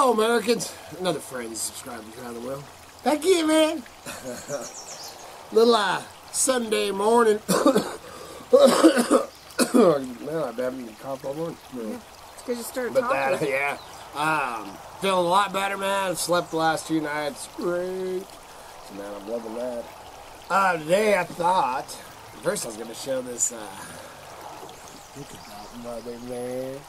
Hello, Americans. Another friend subscribing to the wheel. Thank you, man. Little Sunday morning. Man, I've been having a cough all morning. Yeah, it's because you started talking. Yeah. Feeling a lot better, man. Slept the last 2 nights. Great. So, man, I'm loving that. Today I thought, first I was going to show this, look at that mother, man.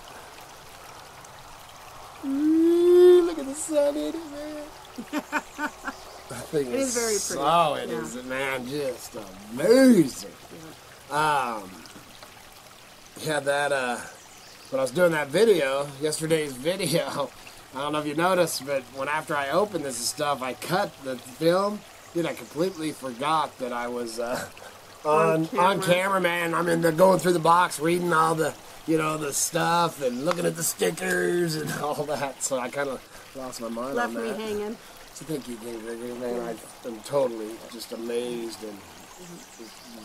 Ooh, look at the sun in it, man. That thing it is very pretty. Oh, it is, man, just amazing. Yeah, that, when I was doing that video, yesterday's video, I don't know if you noticed, but after I opened this and stuff, I cut the film. Dude, I completely forgot that I was on camera, man. I'm going through the box, reading all the, the stuff and looking at the stickers and all that. So I kind of lost my mind on that. Left me hanging. So thank you, man. I'm totally just amazed and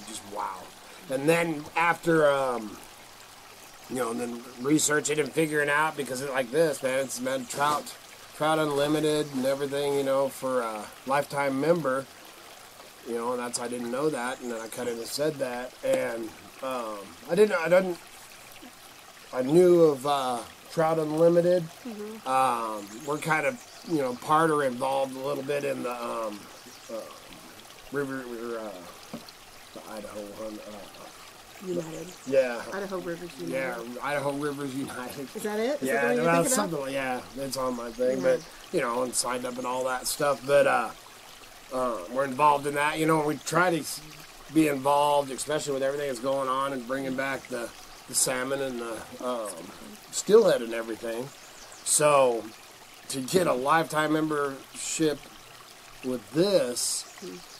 just wow. And then after, and then researching and figuring out, because it's like this, man, it's Trout Unlimited and everything, for a lifetime member, and I didn't know that, and then I kind of said that, and I knew of Trout Unlimited. We're kind of, part or involved a little bit in the river, the Idaho one. United. Yeah. Idaho Rivers United. Yeah, Idaho Rivers United. Is that it? Is yeah, that the something like it's on my thing, but and signed up and all that stuff. But we're involved in that, and we try to be involved, especially with everything that's going on and bringing back the salmon and the steelhead and everything. So to get a lifetime membership with this.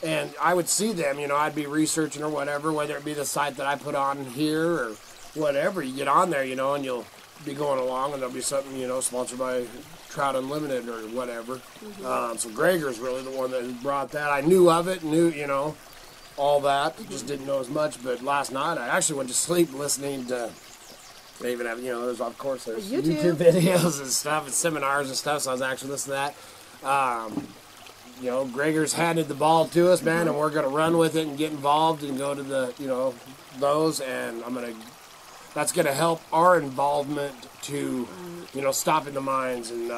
And I would see them, I'd be researching or whatever, whether it be the site that I put on here or whatever. You get on there, and you'll be going along, and there'll be something, sponsored by Trout Unlimited or whatever. So Gregor's really the one that brought that. I knew of it, all that. Just didn't know as much. But last night, I actually went to sleep listening to. They even have, there's YouTube videos and stuff and seminars and stuff. So I was actually listening to that. Gregor's handed the ball to us, man, and we're going to run with it and get involved and go to the, those, and that's going to help our involvement to, stopping the mines and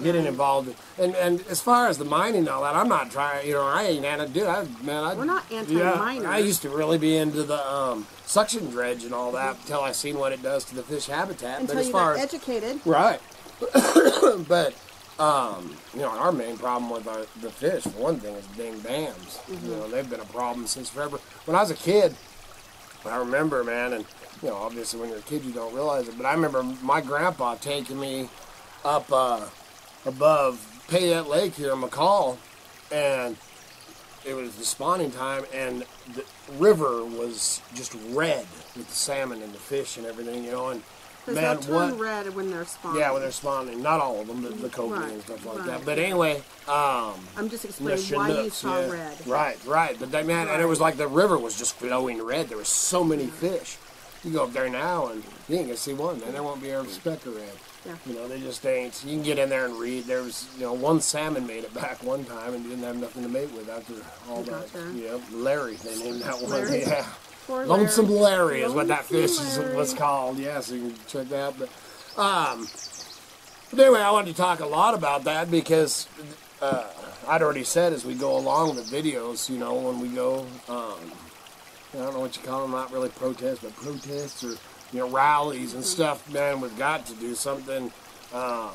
getting involved. And as far as the mining and all that, I'm not trying, I ain't we're not anti-miners. I used to really be into the suction dredge and all that until I seen what it does to the fish habitat. Until you got educated. Right. But... our main problem with the fish, for one thing, is ding dams. They've been a problem since forever. When I was a kid, I remember, man, and, obviously when you're a kid you don't realize it, but I remember my grandpa taking me up above Payette Lake here in McCall, and it was the spawning time, and the river was just red with the salmon and the fish and everything, and they'll turn red when they're spawning. Yeah, when they're spawning. Not all of them, but the coconut and stuff like that. But anyway, I'm just explaining why you saw red. Right. But that, man, and it was like the river was just glowing red. There were so many fish. You go up there now and you ain't gonna see one, man. There won't be a speck of red. Yeah. They just ain't. You can get in there and read. There was, one salmon made it back one time and didn't have nothing to mate with after all that. Yeah, Larry, they named that one. Larry? Yeah. Lonesome Larry is what that fish was called. Yeah, so you can check that. But anyway, I wanted to talk a lot about that because I'd already said as we go along with videos, when we go, I don't know what you call them, not really protests, but protests or, rallies and stuff, man, we've got to do something. I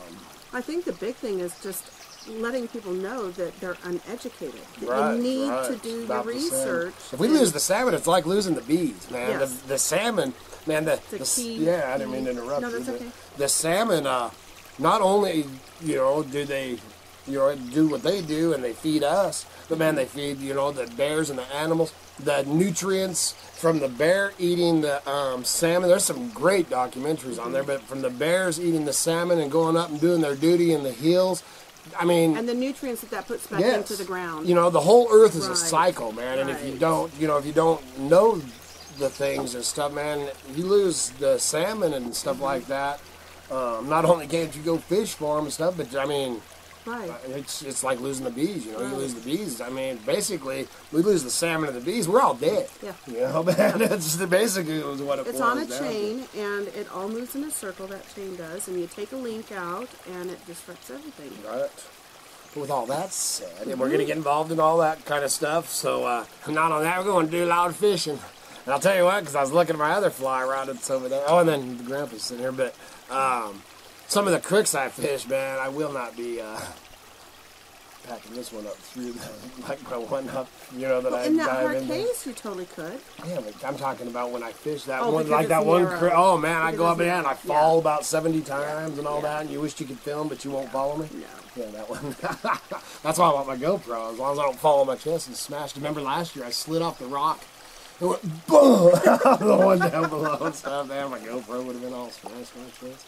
think the big thing is just letting people know that they're uneducated. Right, you need to do the research. If we lose the salmon, it's like losing the bees, man. Yes. The salmon, man, the key. Yeah, I didn't mean to interrupt you. No, that's okay. The salmon, not only, do they, do what they do and they feed us, but man, they feed, the bears and the animals. The nutrients from the bear eating the salmon. There's some great documentaries on there, but from the bears eating the salmon and going up and doing their duty in the hills, and the nutrients that puts back into the ground. The whole earth is a cycle, man. And if you don't, if you don't know the things and stuff, man, you lose the salmon and stuff like that. Not only can't you go fish for them and stuff, but I mean, Right. it's like losing the bees. You know, you lose the bees. I mean, basically, we lose the salmon and the bees. We're all dead. Yeah. You know, man. It's basically what it It's boils on a down chain, and it all moves in a circle, that chain does, and you take a link out, and it disrupts everything. to. Right. But with all that said, and we're going to get involved in all that kind of stuff. So, not on that, we're going to do a lot of fishing. And I'll tell you what, because I was looking at my other fly rod that's over there. Oh, and then the grandpa's sitting here. But some of the crooks I fish, man, I will not be packing this one up through like my one up, you know, that I In that dive hard into. case, you totally could. Yeah, but I'm talking about when I fish that Oh, one, because like it's that one. narrow. Oh man, I Because go up it's there and I narrow. fall Yeah. about 70 times and all Yeah. that, and you wish you could film, but you won't follow me. No. Yeah, that one. That's why I want my GoPro. As long as I don't fall on my chest and smash. Remember last year I slid off the rock. It went boom. The one down below and stuff. Damn, my GoPro would have been all smashed on my chest.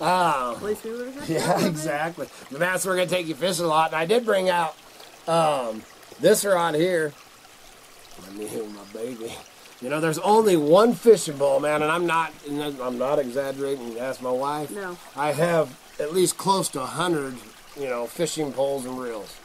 At least we would have Yeah, exactly. But man, so we're gonna take you fishing a lot, and I did bring out this rod here. Me and my baby. You know, there's only one fishing pole, man, and I'm not exaggerating. Ask my wife. No. I have at least close to 100, you know, fishing poles and reels,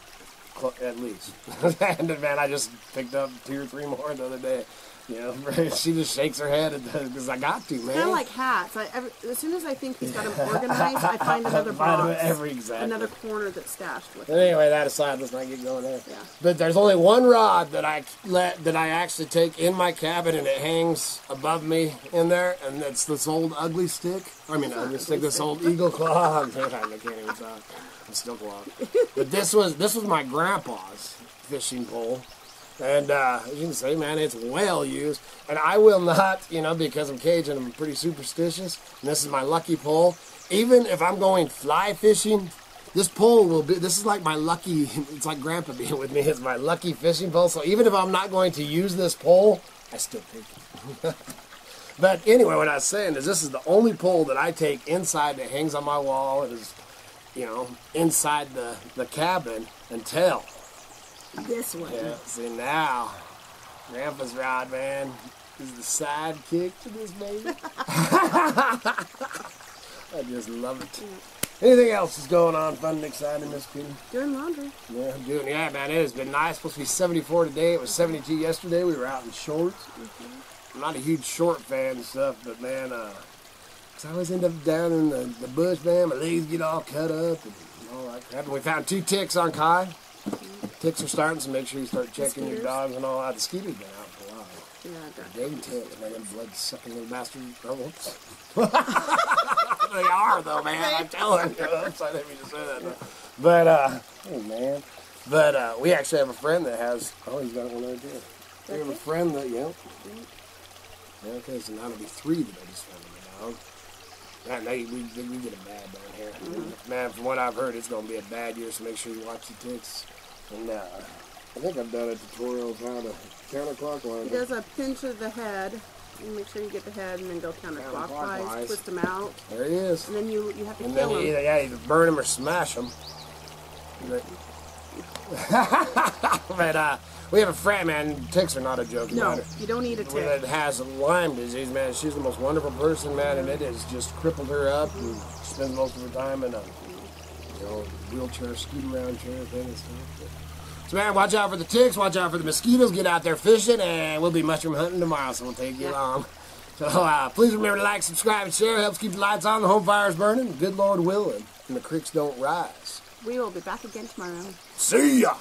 at least. And man, I just picked up 2 or 3 more the other day. You know, she just shakes her head because I got to, man. Kind of like hats. As soon as I think he's got them organized, I find another box, Exactly. another corner that's stashed with But it. anyway, that aside, let's not get going there. Yeah. But there's only one rod that I actually take in my cabin, and it hangs above me in there, and it's this old ugly stick. I mean, ugly stick. This old eagle claw. I can't even talk. I'm still clawed. But this was my grandpa's fishing pole. And as you can see, man, it's well used. And I will not, you know, because I'm Cajun, I'm pretty superstitious. And this is my lucky pole. Even if I'm going fly fishing, this pole will be, this is like my lucky, it's like Grandpa being with me. It's my lucky fishing pole. So even if I'm not going to use this pole, I still take it. But anyway, what I was saying is this is the only pole that I take inside that hangs on my wall. It is, you know, inside the cabin until... This one. Yeah, see now, Grandpa's rod, man, is the sidekick to this baby. I just love it. Anything else is going on fun and exciting, Miss Kitty? Doing laundry. Yeah, man, it has been nice. Supposed to be 74 today. It was 72 yesterday. We were out in shorts. I'm not a huge short fan and stuff, but man, 'cause I always end up down in the bush, man. My legs get all cut up and all that crap. And we found 2 ticks on Kai. Ticks are starting, so make sure you start checking your dogs and all that. The skeeter's been out for a while. Yeah, Dang tick, man, them blood-sucking little bastards. Oh, whoops. They are, though, man. I'm telling you. Oops, I didn't mean to say that. No. But, oh, man. But we actually have a friend that has, oh, he's got one there, too. We have a friend that, yeah. Yeah, okay, so now it'll be 3 that I just found in the dog. Man, we get a bad down here. Man, from what I've heard, it's going to be a bad year, so make sure you watch the ticks. And I think I've done a tutorial on how to counterclockwise. He does a pinch of the head. You make sure you get the head and then go counterclockwise, twist him out. There he is. And then you have to And kill then him. either burn him or smash him. But we have a friend, man. Ticks are not a joke. No, you don't need a That tick. has Lyme disease, man. She's the most wonderful person, man, and it has just crippled her up. And she spends most of her time in a wheelchair, scoot-around chair thing and stuff. So, man, watch out for the ticks. Watch out for the mosquitoes. Get out there fishing, and we'll be mushroom hunting tomorrow, so it won't take you long. So, please remember to like, subscribe, and share. It helps keep the lights on, the home fires burning, good Lord willing, and the creeks don't rise. We will be back again tomorrow. See ya!